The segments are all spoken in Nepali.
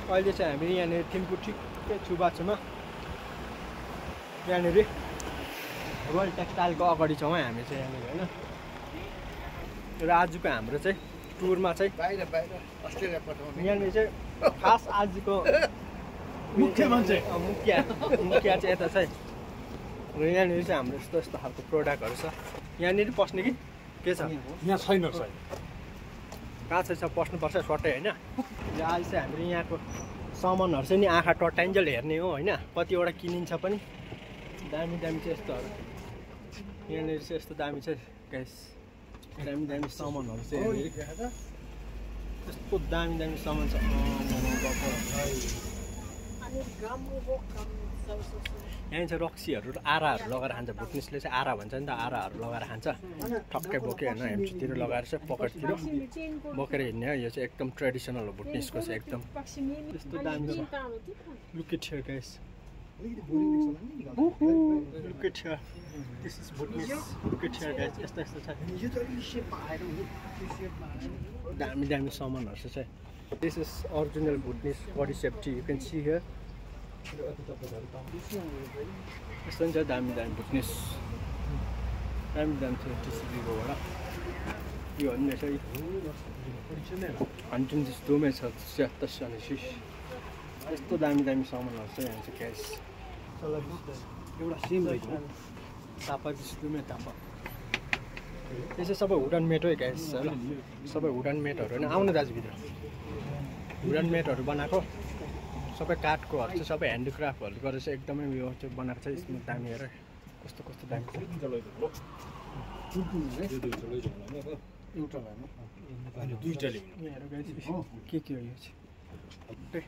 अहिले चाहिँ हामी यहाँनिर थिम्पू ठिकै छुबाछुमा यहाँनिर रोयल टेक्सटाइलको अगाडि छौँ है हामी चाहिँ यहाँनिर होइन। र आजको हाम्रो चाहिँ टुरमा चाहिँ अस्ट्रेलिया पठाउने यहाँनिर चाहिँ खास आजको मुख्य मान्छे मुखिया चाहिँ यता चाहिँ र यहाँनिर चाहिँ हाम्रो यस्तो यस्तो खालको प्रोडक्टहरू छ। यहाँनिर पस्ने कि के छ यहाँ छैन सर कहाँ चाहिँ पस्नुपर्छ सट्टै होइन। अहिले चाहिँ हाम्रो यहाँको सामानहरू चाहिँ नि आँखा टट्टाइन्जेल हेर्ने हो होइन। कतिवटा किनिन्छ पनि दामी दामी चाहिँ यस्तोहरू यहाँनिर चाहिँ यस्तो दामी चाहिँ ग्यास दामी दामी सामानहरू चाहिँ यस्तो दामी दामी सामान छ। यहाँ चाहिँ रक्सीहरू आराहरू लगाएर खान्छ। भुटनिसले चाहिँ आरा भन्छ नि त, आराहरू लगाएर खान्छ। ठक्कै बोक्यो होइन हेम्चुतिर लगाएर चाहिँ पकेटतिर बोकेर हिँड्ने हो। यो चाहिँ एकदम ट्रेडिसनल हो भुटनिसको चाहिँ एकदम यस्तो दामी छ। Look at here guys, look at here, this is Bhutanese. Look at here guys, यस्तो यस्तो छ दामी दामी सामानहरू चाहिँ। This is original Bhutanese body safety, you can see here. यस्तो नि छ दामी दामी भुटनिस, दामी दामी छ टिसिबीकोबाट। यो भन्ने चाहिँ हन्टिङ जस्तोमै छ 77 यस्तो दामी दामी सामानहरू छ यहाँ चाहिँ क्यास। एउटा सेम रहेछ तापा जस्तोमै तापा। यो चाहिँ सबै वुडन मेट हो ग्यास होइन, सबै वुडन मेटहरू होइन। आउनु दाजुभित्र वुडन मेटहरू बनाएको सबै काठकोहरू चाहिँ सबै ह्यान्डिक्राफ्टहरूले गरेर चाहिँ एकदमै उयो चाहिँ बनाएको छ। यसमा दामी हेर कस्तो कस्तो दामी छ। के हो यो चाहिँ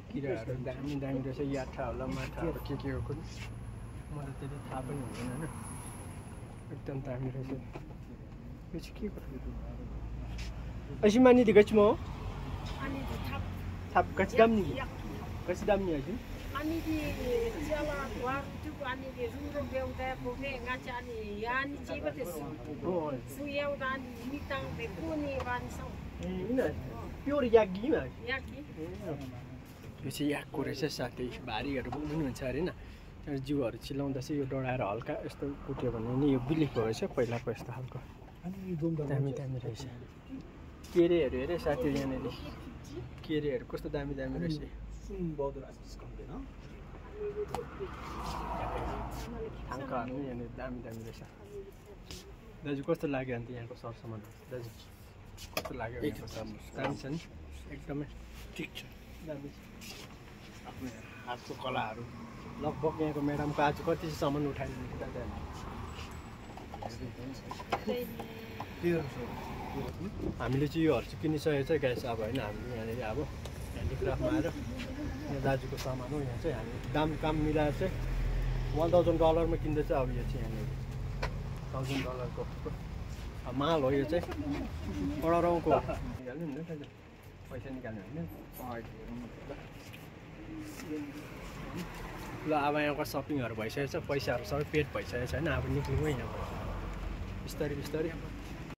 किराहरू दामी दामी रहेछ। याठा होला माठाहरू के हो कुन मलाई त्यति थाहा पनि हुँदैन होइन। एकदम दामी रहेछ यो चाहिँ के गर्नु। ऐसी मानि दिएपछि म थाप कति दाम नि कति दाम नि हजुर अनि ज्याला घर त्यो अनि रुरो बेउदा बोके गाछ अनि यानी जीवते सुयाउदा अनि मिताङ बेकुनी बान्छौ ए हैन प्योर यागी मा याकी यो चाहिँ याकको रहेछ साथै। भारीहरू बोक्नुहुन्छ अरे हैन, जिउहरू चिलाउँदा चाहिँ यो डढाएर हल्का यस्तो कुट्यो भने नि यो बिलिको रहेछ पहिलाको यस्तो खालको दामी दामी रहेछ। केरेहरू हेरे साथी यहाँनिर केरेहरू कस्तो दामी दामी रहेछ। थाङ्काहरू नि यहाँनिर दामी दामी रहेछ। दाजु कस्तो लाग्यो अन्त यहाँको सरसामान दाजु कस्तो लाग्यो? दामी छ नि एकदमै ठिक छ, दामी छ। आफ्नो हातको कलाहरू लगभग यहाँको म्याडमको आज कति सामान उठाइदिनु दादा? हामीले चाहिँ योहरू चाहिँ किनिसकेको छ ग्यास अब होइन। हामीले यहाँनिर अब ह्यान्डिक्राफ्टमा आएर यहाँ दाजुको सामान हो। यहाँ चाहिँ हामी दाम काम मिलाएर चाहिँ $1000 किन्दैछ। अब यो चाहिँ यहाँनिर $1000 माल हो यो चाहिँ। अडारौँको निकाल्नु नि दाजु, पैसा निकाल्नु होइन। ल अब यहाँको सपिङहरू भइसकेको छ, पैसाहरू सबै पेड भइसकेको छ होइन। अब निक्लिनु यहाँबाट बिस्तारै बिस्तारै।